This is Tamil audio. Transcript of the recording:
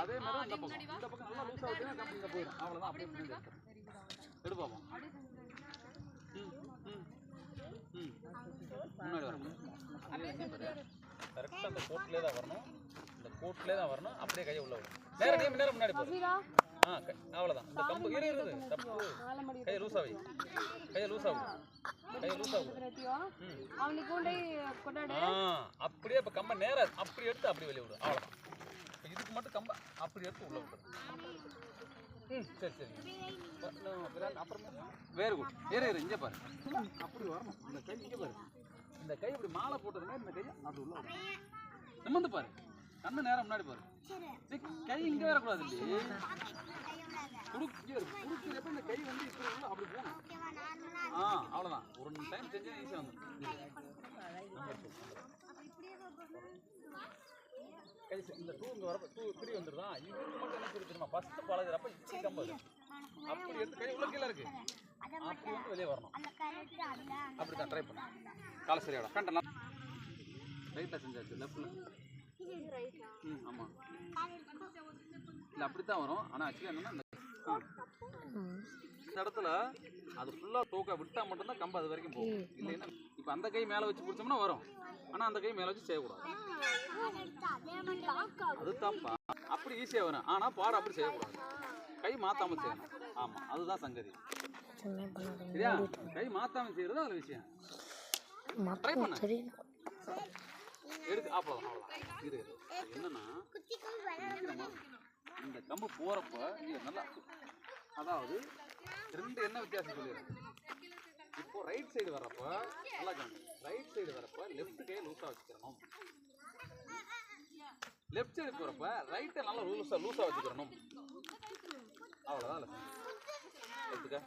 அதே மாதிரி இந்த பக்கம் நல்லா லூஸா வச்சா கம்பி இங்க போயிடும். அவ்வளவுதான். அப்படியே பின்னாடி எடு பாப்போம். முன்னாடி வரணும். கரெக்டா அந்த கோட்லயே தான் வரணும். இந்த கோட்லயே தான் வரணும். அப்படியே கையை உள்ள விடு. நேரா முன்னாடி போ. அவ்வளவுதான். இந்த கம்பு இருக்குது. தப்பு. கையை லூஸா வை. கையை லூஸா வை. கையை லூஸா வை. அவனுக்கு கொண்டே கொண்டாடு. அப்படியே இப்ப கம்ப நேரா அப்படி எடுத்து அப்படி வெளிய விடு. அவ்வளவுதான். இப்ப இதுக்கு மட்டும் கம்ப அப்படி எடுத்து உள்ள விடு. சரி சரி. அப்புறம் வெரி குட். இரு இங்க பாரு. அப்படி வரணும். இந்த கை இங்க பாரு. இந்த கை இப்படி மாலை போட்டது மாதிரி இந்த கையை அது உள்ள விடு. நிமிர்ந்து பாரு. கண்ணு நேரா முன்னாடி பாரு. கை இங்க வரக்கூடாது இல்லையே. குடுக்கிறப்ப இந்த கை வந்து இப்படி உள்ள அப்படி போகணும். அவ்வளவுதான். ஒரு டைம் செஞ்சா ஈஸியா வந்துடும். இந்த டூ இங்க வரப்ப டூ இப்படி வந்துடுதா. இதுக்கு மட்டும் என்ன தெரியுமா, ஃபர்ஸ்ட் பழகுறப்ப இப்படி கம்பது அப்படி எடுத்து கை உள்ள கீழே இருக்கு அப்படி வந்து வெளியே வரணும். அப்படிதான் ட்ரை பண்ண. காலை சரியாடா. கண்டலாம் ரைட்டா செஞ்சாச்சு. லெஃப்ட்ல ஆமா இல்லை அப்படித்தான் வரும். ஆனால் ஆக்சுவலி என்னன்னா இந்த இடத்துல அது ஃபுல்லாக தூக்க விட்டா மட்டும்தான் கம்பு அது வரைக்கும் போகும். இல்லைன்னா இப்போ அந்த கை மேலே வச்சு பிடிச்சோம்னா வரும். ஆனால் அந்த கை மேலே வச்சு செய்யக்கூடாது. அது தப்பா. அப்படி ஈஸியாக வரும். ஆனால் பாடம் அப்படி செய்யக்கூடாது. கை மாத்தாம செய்யணும். ஆமாம் அதுதான் சங்கதி. சரியா? கை மாத்தாம செய்யறது அது விஷயம். ட்ரை பண்ண எடுத்து அவ்வளோதான். இது என்னன்னா இந்த கம்பு போறப்ப நல்லா, அதாவது ரெண்டு என்ன வித்தியாசம் சொல்லிடுறேன். இப்போ ரைட் சைடு வர்றப்ப நல்லா ரைட் சைடு வரப்ப லெஃப்ட் கையை லூஸா வச்சுக்கிறணும். லெஃப்ட் சைடு போறப்ப ரைட்டை நல்லா லூஸா வச்சுக்கிறணும். அவ்வளோதான். எடுத்துக்க